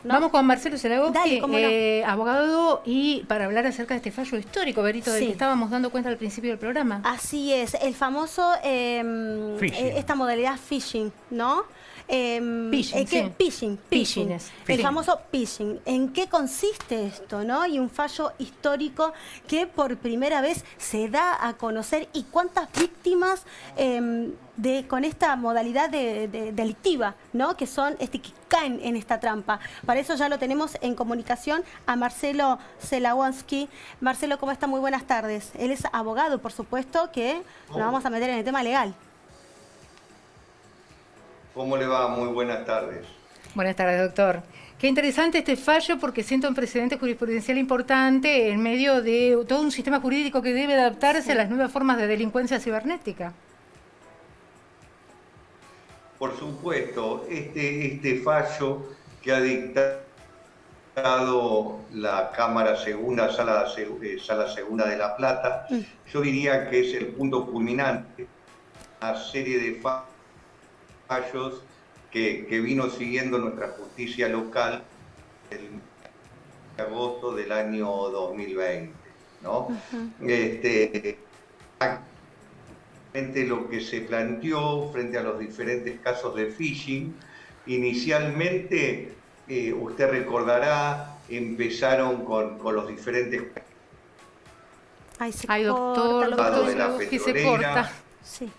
¿no? Vamos con Marcelo Zelagowski, Dale, cómo no. abogado, y para hablar acerca de este fallo histórico, Berito, del Sí. que estábamos dando cuenta al principio del programa. Así es, el famoso, Phishing. esta modalidad phishing, ¿no? Phishing, sí. Phishing. Phishing es. El Phishing. famoso phishing. ¿En qué consiste esto, no? Y un fallo histórico que por primera vez se da a conocer, y cuántas víctimas con esta modalidad delictiva, ¿no? Que son que caen en esta trampa. Para eso ya lo tenemos en comunicación a Marcelo Zelagowski. Marcelo, ¿cómo está? Muy buenas tardes. Él es abogado, por supuesto, que nos vamos a meter en el tema legal. ¿Cómo le va? Muy buenas tardes. Buenas tardes, doctor. Qué interesante este fallo, porque siento un precedente jurisprudencial importante en medio de todo un sistema jurídico que debe adaptarse a las nuevas formas de delincuencia cibernética. Por supuesto, este fallo que ha dictado la Cámara Segunda, Sala Segunda de La Plata, yo diría que es el punto culminante, una serie de fallos que vino siguiendo nuestra justicia local el agosto del año 2020, ¿no? Lo que se planteó frente a los diferentes casos de phishing, inicialmente, usted recordará, empezaron con los diferentes... Ay, doctor, de la que se petrolera. corta. Sí.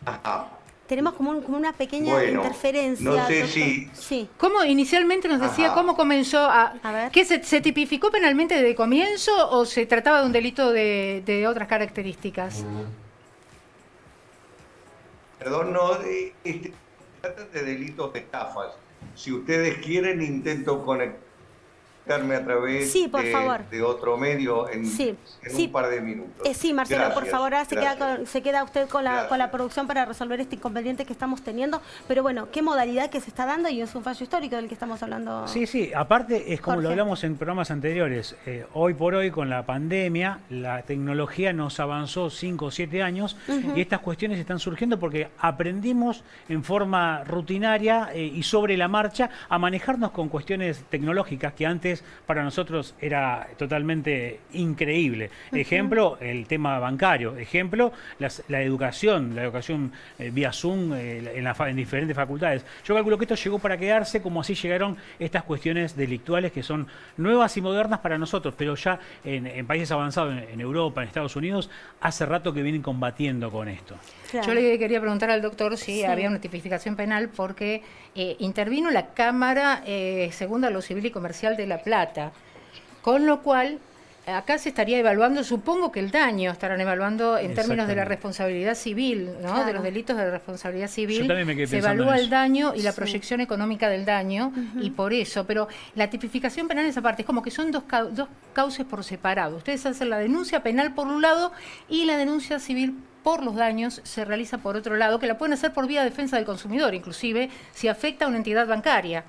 Ajá. Tenemos como una pequeña interferencia. No sé doctor. si... Sí. ¿Cómo inicialmente nos decía, cómo comenzó a ver. ¿qué se tipificó penalmente desde comienzo o se trataba de un delito de otras características? Perdón, no, trata de delitos de estafas. Si ustedes quieren, intento conectarme a través Sí, por favor. de otro medio en un par de minutos. Sí, Marcelo, Gracias, por favor, ahora gracias. se queda usted con la Gracias. producción para resolver este inconveniente que estamos teniendo. Pero bueno, ¿qué modalidad que se está dando? Y es un fallo histórico del que estamos hablando. Sí, aparte es como Jorge. lo hablamos en programas anteriores. Hoy por hoy, con la pandemia, la tecnología nos avanzó 5 o 7 años y estas cuestiones están surgiendo porque aprendimos en forma rutinaria y sobre la marcha a manejarnos con cuestiones tecnológicas que antes para nosotros era totalmente increíble. Ejemplo, el tema bancario. Ejemplo, la educación vía Zoom en diferentes facultades. Yo calculo que esto llegó para quedarse, como así llegaron estas cuestiones delictuales que son nuevas y modernas para nosotros, pero ya en países avanzados, en Europa, en Estados Unidos, hace rato que vienen combatiendo con esto. Claro. Yo le quería preguntar al doctor si había una tipificación penal porque intervino la Cámara Segunda, lo Civil y Comercial de La Plata, con lo cual acá se estaría evaluando, supongo que el daño estarán evaluando en términos de la responsabilidad civil, ¿no? Claro. De los delitos de responsabilidad civil. Yo también me quedé se pensando evalúa en el eso. daño y la proyección económica del daño, y por eso, pero la tipificación penal en esa parte es como que son dos cauces por separado. Ustedes hacen la denuncia penal por un lado y la denuncia civil por los daños se realiza por otro lado, que la pueden hacer por vía de defensa del consumidor, inclusive si afecta a una entidad bancaria.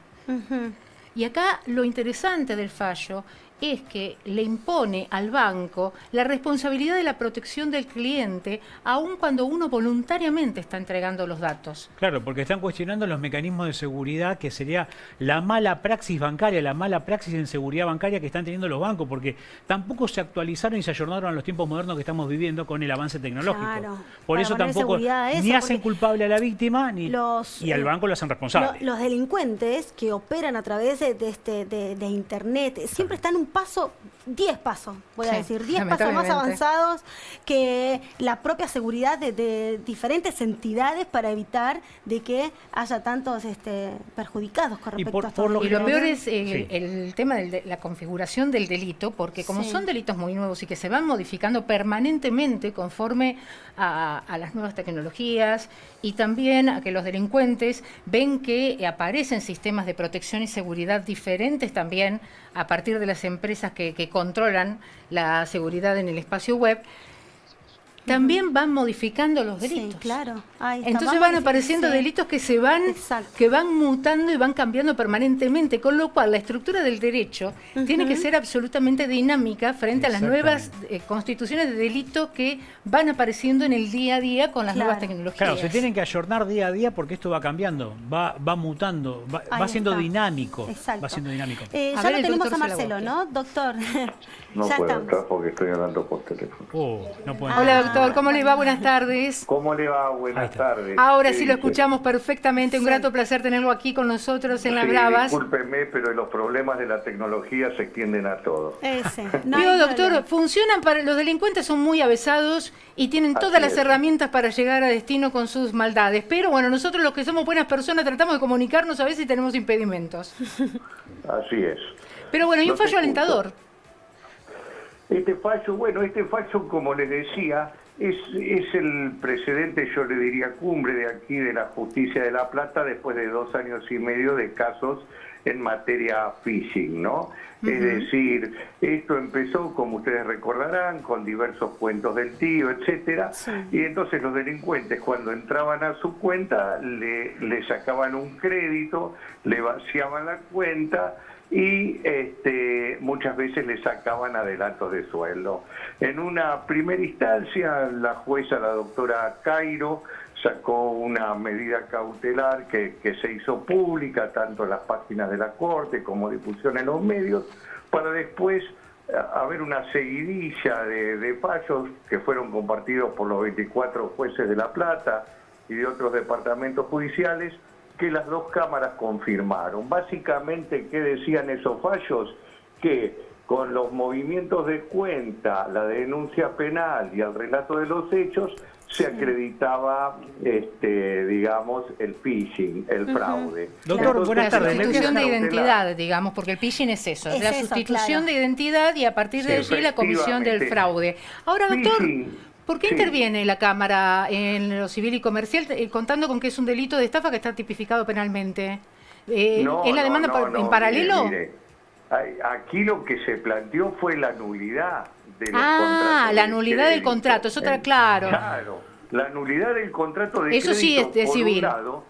Y acá lo interesante del fallo es que le impone al banco la responsabilidad de la protección del cliente, aun cuando uno voluntariamente está entregando los datos. Claro, porque están cuestionando los mecanismos de seguridad, que sería la mala praxis bancaria, la mala praxis en seguridad bancaria que están teniendo los bancos, porque tampoco se actualizaron y se ayornaron a los tiempos modernos que estamos viviendo con el avance tecnológico. Claro, Por para eso poner tampoco seguridad a eso, ni hacen porque culpable a la víctima y al banco lo hacen responsable. Los delincuentes que operan a través de Internet siempre están un paso, 10 pasos, voy a decir, 10 pasos más avanzados que la propia seguridad de diferentes entidades para evitar de que haya tantos perjudicados con respecto a esto. Y lo peor es el tema de la configuración del delito, porque como son delitos muy nuevos y que se van modificando permanentemente conforme a las nuevas tecnologías, y también a que los delincuentes ven que aparecen sistemas de protección y seguridad diferentes también a partir de las empresas que controlan la seguridad en el espacio web. también van modificando los delitos. Sí, claro. Ahí está. Entonces van apareciendo delitos que van mutando y van cambiando permanentemente, con lo cual la estructura del derecho tiene que ser absolutamente dinámica frente a las nuevas constituciones de delito que van apareciendo en el día a día con las nuevas tecnologías. Claro, se tienen que ayornar día a día porque esto va cambiando, va mutando, va siendo dinámico. Exacto. Va siendo dinámico. Ya lo tenemos a Marcelo, ¿no, doctor? No ya puedo estamos. entrar porque estoy hablando por teléfono. No pueden Hola, doctor, ¿cómo le va? Buenas tardes. ¿Cómo le va? Buenas tardes. Ahora sí lo escuchamos perfectamente. Un grato placer tenerlo aquí con nosotros en Las Bravas. Discúlpeme, pero los problemas de la tecnología se extienden a todo. Digo, doctor, funcionan para los delincuentes, son muy avesados y tienen todas las herramientas para llegar a destino con sus maldades. Pero bueno, nosotros los que somos buenas personas tratamos de comunicarnos a veces y tenemos impedimentos. Así es. Pero bueno, hay un fallo alentador. Este fallo, como les decía, es el precedente, yo le diría, cumbre de aquí de la justicia de La Plata después de 2 años y medio de casos en materia phishing, ¿no? Es decir, esto empezó, como ustedes recordarán, con diversos cuentos del tío, etcétera, y entonces los delincuentes cuando entraban a su cuenta le sacaban un crédito, le vaciaban la cuenta y muchas veces le sacaban adelantos de sueldo. En una primera instancia, la jueza, la doctora Cairo, sacó una medida cautelar que se hizo pública, tanto en las páginas de la Corte como difusión en los medios, para después haber una seguidilla de fallos que fueron compartidos por los 24 jueces de La Plata y de otros departamentos judiciales, que las 2 cámaras confirmaron. Básicamente, ¿qué decían esos fallos? Que con los movimientos de cuenta, la denuncia penal y el relato de los hechos, se acreditaba, digamos, el phishing, el fraude. Doctor, buenas tardes. La sustitución de identidad, digamos, porque el phishing es eso, es la sustitución de identidad y a partir de allí la comisión del fraude. Ahora, doctor, ¿por qué interviene la Cámara en lo civil y comercial contando con que es un delito de estafa que está tipificado penalmente? ¿Es la demanda en paralelo? Mire, aquí lo que se planteó fue la nulidad de los contratos. La nulidad del contrato, es otra, claro. Claro, la nulidad del contrato de eso crédito, sí es civil. Un lado,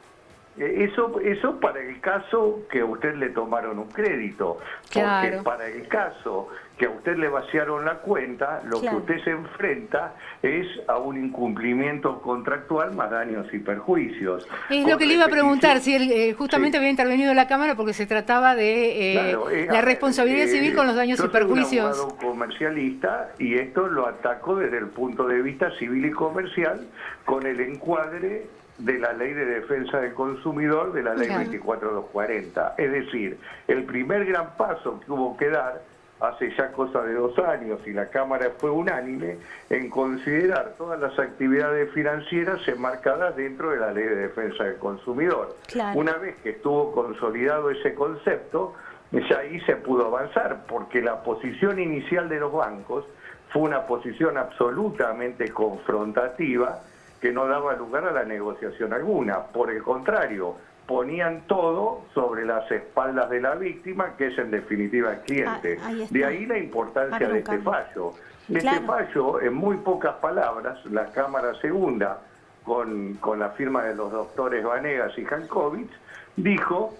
eso para el caso que a usted le tomaron un crédito. Claro. Porque para el caso que a usted le vaciaron la cuenta, lo que usted se enfrenta es a un incumplimiento contractual más daños y perjuicios. Es lo que le iba a preguntar, si él justamente había intervenido la Cámara porque se trataba de la responsabilidad civil con los daños y perjuicios. Yo soy un abogado comercialista y esto lo ataco desde el punto de vista civil y comercial con el encuadre de la Ley de Defensa del Consumidor, de la Ley 24240. Es decir, el primer gran paso que hubo que dar hace ya cosa de 2 años, y la Cámara fue unánime en considerar todas las actividades financieras enmarcadas dentro de la Ley de Defensa del Consumidor. Una vez que estuvo consolidado ese concepto, ya ahí se pudo avanzar, porque la posición inicial de los bancos fue una posición absolutamente confrontativa que no daba lugar a la negociación alguna. Por el contrario, ponían todo sobre las espaldas de la víctima, que es en definitiva el cliente. De ahí la importancia de este fallo. Este fallo, en muy pocas palabras, la Cámara Segunda, con la firma de los doctores Vanegas y Jankovic, dijo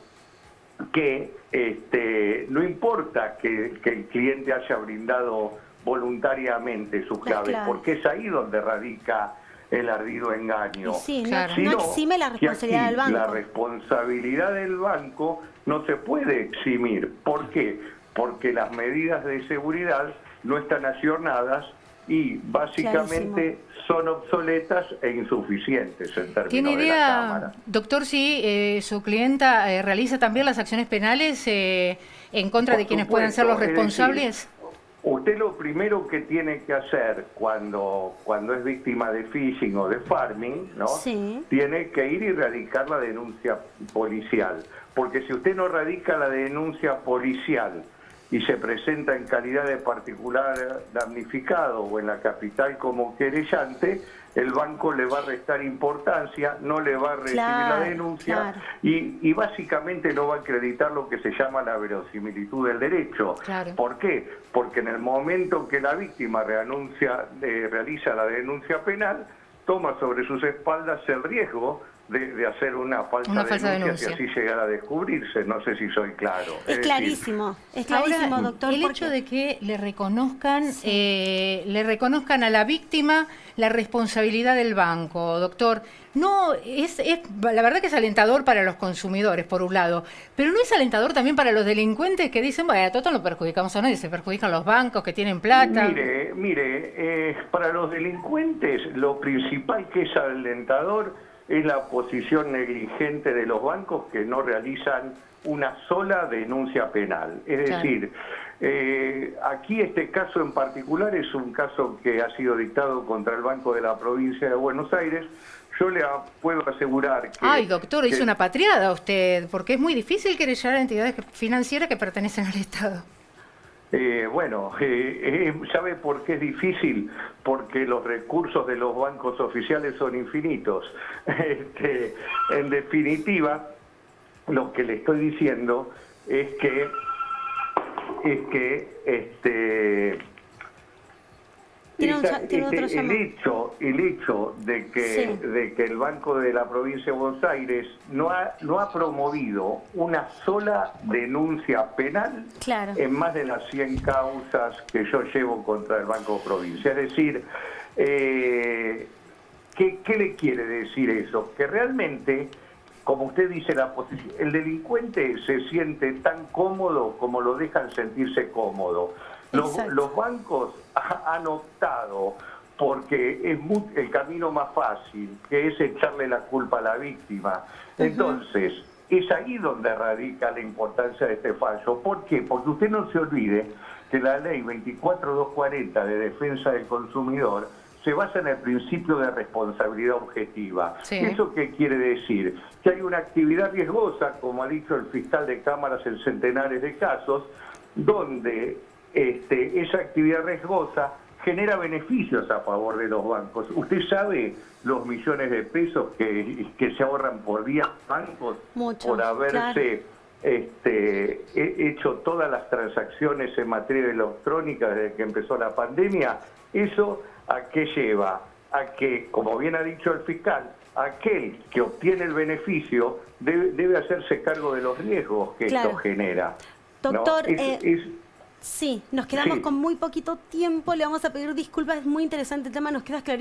que no importa que el cliente haya brindado voluntariamente sus claves, porque es ahí donde radica el ardido engaño. No exime la responsabilidad del banco. La responsabilidad del banco no se puede eximir. ¿Por qué? Porque las medidas de seguridad no están ayornadas y básicamente son obsoletas e insuficientes en términos ¿Tiene idea, de la Cámara. Doctor, si su clienta realiza también las acciones penales en contra de quienes puedan ser los responsables? Usted lo primero que tiene que hacer cuando es víctima de phishing o de farming, ¿no? Tiene que ir y radicar la denuncia policial. Porque si usted no radica la denuncia policial y se presenta en calidad de particular damnificado o en la capital como querellante, el banco le va a restar importancia, no le va a recibir la denuncia y básicamente no va a acreditar lo que se llama la verosimilitud del derecho. ¿Por qué? Porque en el momento que la víctima realiza la denuncia penal, toma sobre sus espaldas el riesgo de hacer una falsa denuncia, si así llegara a descubrirse. No sé si soy claro. Es clarísimo, ahora, doctor. El hecho de que le reconozcan a la víctima la responsabilidad del banco, doctor, no la verdad que es alentador para los consumidores, por un lado, pero no es alentador también para los delincuentes que dicen, bueno, total no perjudicamos a nadie, se perjudican los bancos que tienen plata. Mire, para los delincuentes lo principal que es alentador es la posición negligente de los bancos que no realizan una sola denuncia penal. Es decir, aquí este caso en particular es un caso que ha sido dictado contra el Banco de la Provincia de Buenos Aires. Yo le puedo asegurar que... Ay, doctor, hizo una patriada usted, porque es muy difícil querellar a entidades financieras que pertenecen al Estado. ¿Sabe por qué es difícil? Porque los recursos de los bancos oficiales son infinitos. En definitiva, lo que le estoy diciendo es que el hecho de que el Banco de la Provincia de Buenos Aires no ha promovido una sola denuncia penal en más de las 100 causas que yo llevo contra el Banco Provincia. Es decir, ¿qué le quiere decir eso? Que realmente, como usted dice, el delincuente se siente tan cómodo como lo dejan sentirse cómodo. Los bancos han optado porque es el camino más fácil, que es echarle la culpa a la víctima. Entonces, es ahí donde radica la importancia de este fallo. ¿Por qué? Porque usted no se olvide que la ley 24240 de defensa del consumidor se basa en el principio de responsabilidad objetiva. ¿Eso qué quiere decir? Que hay una actividad riesgosa, como ha dicho el fiscal de cámaras en centenares de casos, donde esa actividad riesgosa genera beneficios a favor de los bancos. ¿Usted sabe los millones de pesos que se ahorran por día bancos por haberse hecho todas las transacciones en materia electrónica desde que empezó la pandemia? ¿Eso a qué lleva? A que, como bien ha dicho el fiscal, aquel que obtiene el beneficio debe hacerse cargo de los riesgos que esto genera. Doctor, sí, nos quedamos con muy poquito tiempo, le vamos a pedir disculpas, es muy interesante el tema, nos queda clarísimo.